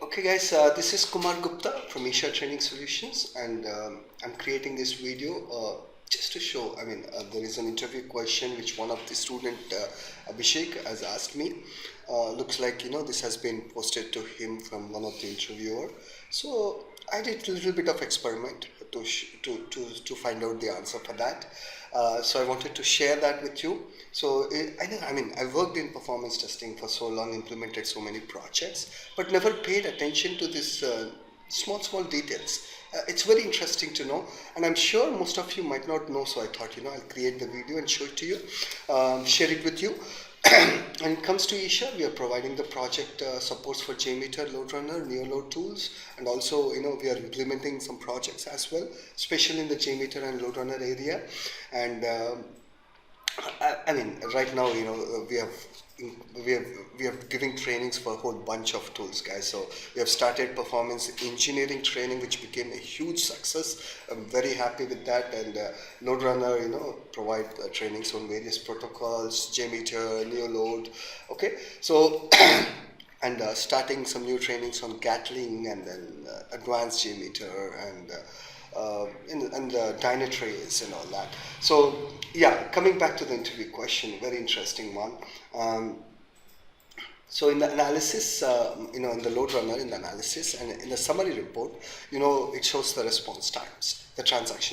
Okay guys, this is Kumar Gupta from Isha Training Solutions, and I'm creating this video just to show, there is an interview question which one of the student Abhishek has asked me. Looks like, this has been posted to him from one of the interviewer. So I did a little bit of experiment to find out the answer for that. So I wanted to share that with you. So I've worked in performance testing for so long, implemented so many projects, but never paid attention to this small details. It's very interesting to know, and I'm sure most of you might not know, so I thought, I'll create the video and show it to you, share it with you. When it comes to Isha, we are providing the project supports for JMeter, loadrunner, neoload tools, and also we are implementing some projects as well, especially in the JMeter and loadrunner area. And right now, we are giving trainings for a whole bunch of tools, guys. So we have started performance engineering training, which became a huge success. I'm very happy with that. And loadrunner, provide trainings on various protocols, JMeter, neoload. Okay, so and starting some new trainings on Gatling, and then advanced JMeter, and Dynatrace and all that. So yeah, coming back to the interview question, very interesting one. So in the analysis, in the load runner, in the analysis and in the summary report, it shows the response times, the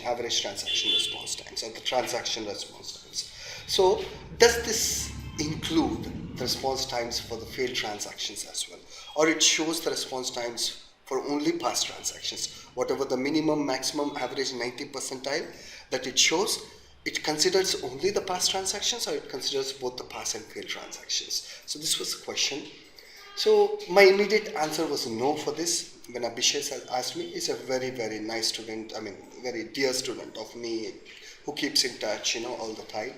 average transaction response times, or the transaction response times. So does this include the response times for the failed transactions as well, or it shows the response times for only past transactions, whatever the minimum, maximum, average 90 percentile that it shows? It considers only the past transactions, or it considers both the past and failed transactions? So this was the question. So my immediate answer was no for this. When Abhishek asked me, he's a very, very nice student, very dear student of me, who keeps in touch, all the time.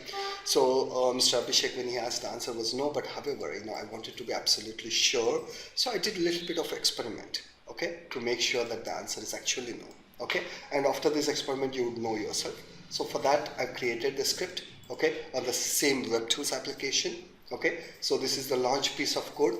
So Mr. Abhishek, when he asked, the answer was no, but however, I wanted to be absolutely sure. So I did a little bit of experiment, okay, to make sure that the answer is actually no, okay. And after this experiment, you would know yourself. So for that, I've created the script, okay, on the same web tools application, okay. So this is the launch piece of code,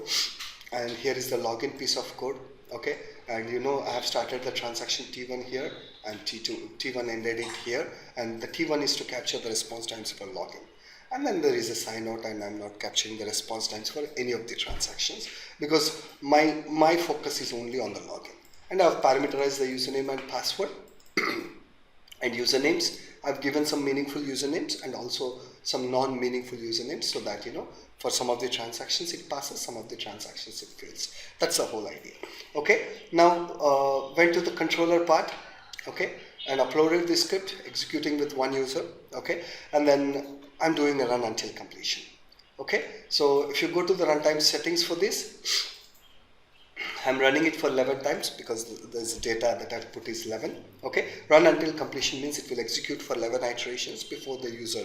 and here is the login piece of code, okay. And I have started the transaction T1 here, and T1 ended it here, and the T1 is to capture the response times for login. And then there is a sign out, and I'm not capturing the response times for any of the transactions, because my focus is only on the login. And I've parameterized the username and password and usernames. I've given some meaningful usernames and also some non-meaningful usernames, so that for some of the transactions it passes, some of the transactions it fails. That's the whole idea. Okay, now went to the controller part, okay, and uploaded the script, executing with one user, okay, and then I'm doing a run until completion. Okay, so if you go to the runtime settings for this, I'm running it for 11 times because there's data that I've put is 11. Okay, run until completion means it will execute for 11 iterations before the user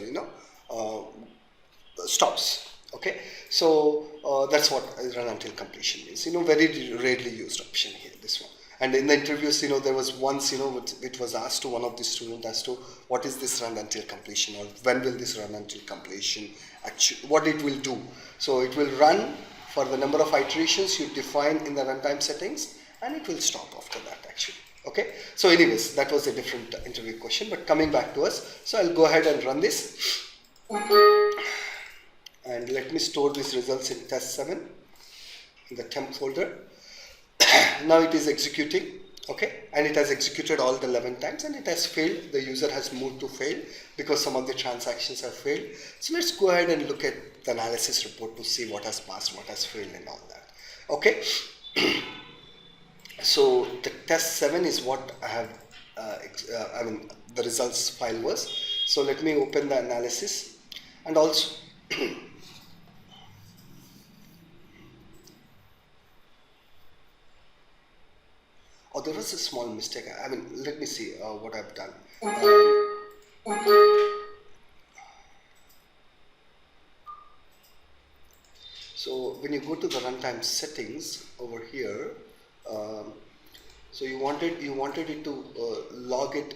stops. Okay, so that's what run until completion means. Very rarely used option here, this one. And in the interviews, there was once, it was asked to one of the students as to what is this run until completion, or when will this run until completion, actually, what it will do. So it will run for the number of iterations you define in the runtime settings, and it will stop after that, actually. Okay. So anyways, that was a different interview question, but coming back to us. So I'll go ahead and run this. And let me store these results in test 7 in the temp folder. Now it is executing, okay, and it has executed all the 11 times, and it has failed. The user has moved to fail because some of the transactions have failed. So let's go ahead and look at the analysis report to see what has passed, what has failed, and all that. Okay. So the test 7 is what I have, the results file was. So let me open the analysis, and also oh, there was a small mistake. Let me see what I've done. So when you go to the runtime settings over here, so you wanted it to log it,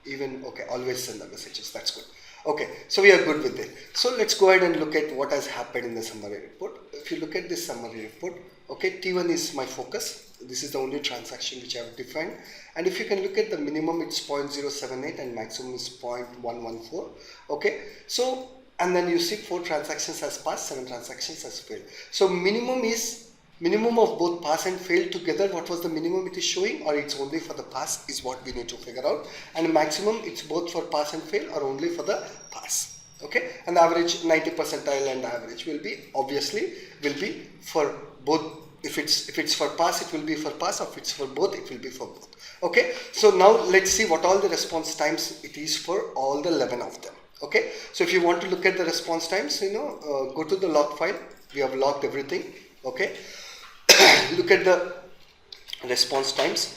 even, okay, always send the messages. That's good. Okay, so we are good with it. So let's go ahead and look at what has happened in the summary report. If you look at this summary report, okay, T1 is my focus. This is the only transaction which I have defined. And if you can look at the minimum, it's 0.078 and maximum is 0.114. Okay, so and then you see 4 transactions has passed, 7 transactions has failed. So minimum of both pass and fail together. What was the minimum it is showing, or it's only for the pass, is what we need to figure out. And maximum, it's both for pass and fail or only for the pass. Okay, and the average 90 percentile and the average will be obviously will be for both. If it's for pass, it will be for pass, or if it's for both, it will be for both. Okay, so now let's see what all the response times it is for all the 11 of them. Okay, so if you want to look at the response times, go to the log file. We have logged everything. Okay, look at the response times.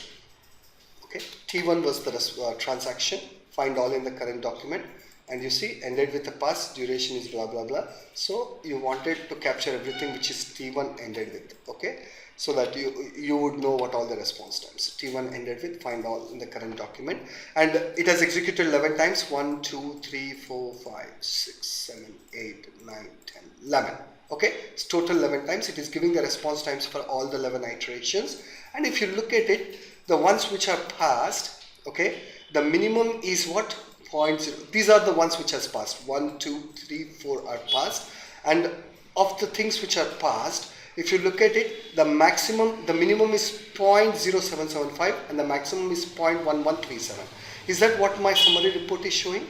Okay, T1 was the transaction. Find all in the current document, and you see ended with a pass, duration is blah blah blah. So you wanted to capture everything which is T1 ended with. Okay, so that you would know what all the response times T1 ended with. Find all in the current document, and it has executed 11 times. 1 2 3 4 5 6 7 8 9 10 11. Okay, it's total 11 times. It is giving the response times for all the 11 iterations. And if you look at it, the ones which are passed, okay, the minimum is what? 0.0. These are the ones which has passed. 1 2 3 4 are passed. And of the things which are passed, if you look at it, the minimum is 0.0775 and the maximum is 0.1137. Is that what my summary report is showing?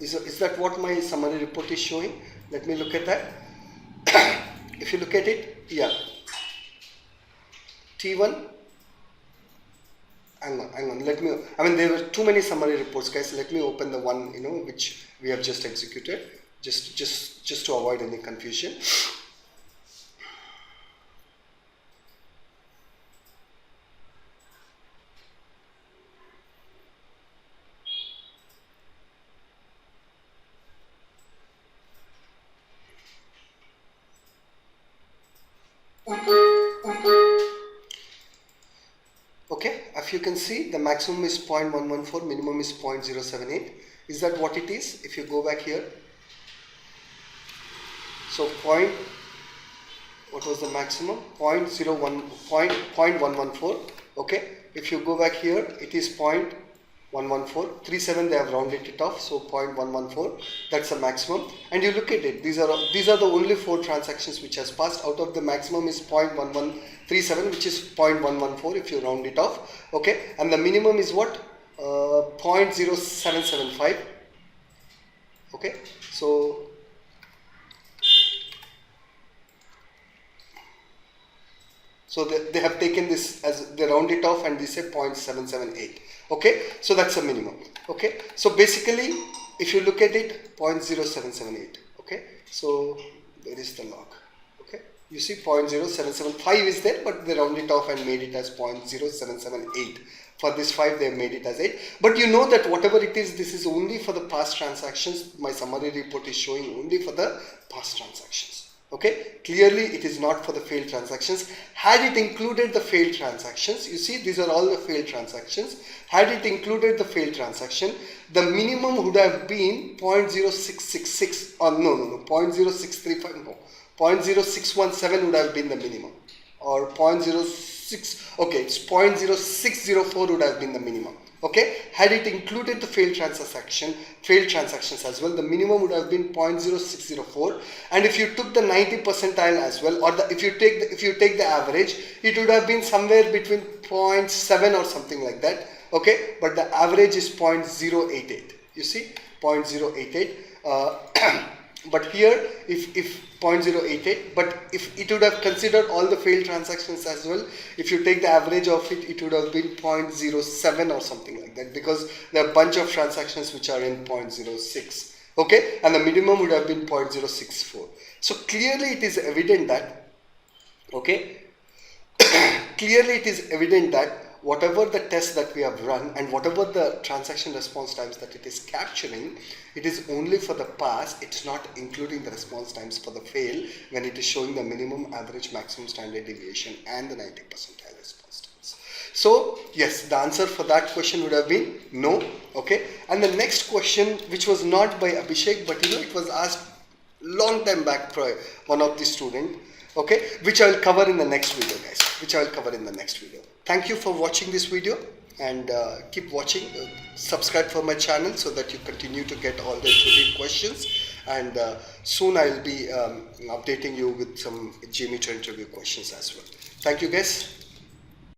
Is that what my summary report is showing? Let me look at that. If you look at it, yeah. T1. Hang on. There were too many summary reports, guys. Let me open the one, which we have just executed, just to avoid any confusion. Okay, if you can see, the maximum is 0.114, minimum is 0.078. Is that what it is? If you go back here, so what was the maximum? 0.114. Okay, if you go back here, it is 0.114. 37 they have rounded it off, so 0.114. That's the maximum. And you look at it. These are the only 4 transactions which has passed. Out of the maximum is 0.1137, which is 0.114 if you round it off. Okay, and the minimum is what? 0.0775. Okay, so they have taken this as they round it off and they say 0.778. Okay, so that's a minimum. Okay, so basically if you look at it, 0.0778. Okay, so there is the log. Okay, you see 0.0775 is there, but they round it off and made it as 0.0778. For this 5 they have made it as 8. But you know that whatever it is, this is only for the past transactions. My summary report is showing only for the past transactions. Okay, clearly it is not for the failed transactions. Had it included the failed transactions, you see these are all the failed transactions. Had it included the failed transaction, the minimum would have been 0.0666 or no, 0.0635, no, 0.0617 would have been the minimum, or 0.06, okay, it's 0.0604 would have been the minimum. Okay, had it included the failed transactions as well, the minimum would have been 0.0604. And if you took the 90 percentile as well, or if you take the average, it would have been somewhere between 0.7 or something like that. Okay, but the average is 0.088. You see, 0.088. But here, if 0.088, but if it would have considered all the failed transactions as well, if you take the average of it, it would have been 0.07 or something like that, because there are a bunch of transactions which are in 0.06. Okay, and the minimum would have been 0.064. So clearly it is evident that, okay, clearly it is evident that whatever the test that we have run and whatever the transaction response times that it is capturing, it is only for the pass. It's not including the response times for the fail when it is showing the minimum, average, maximum standard deviation and the 90 percentile response times. So yes, the answer for that question would have been no. Okay, and the next question, which was not by Abhishek, but it was asked long time back by one of the student, okay, which I will cover in the next video, guys, which I will cover in the next video. Thank you for watching this video, and keep watching. Subscribe for my channel so that you continue to get all the interview questions, and soon I will be updating you with some geometry interview questions as well. Thank you, guys.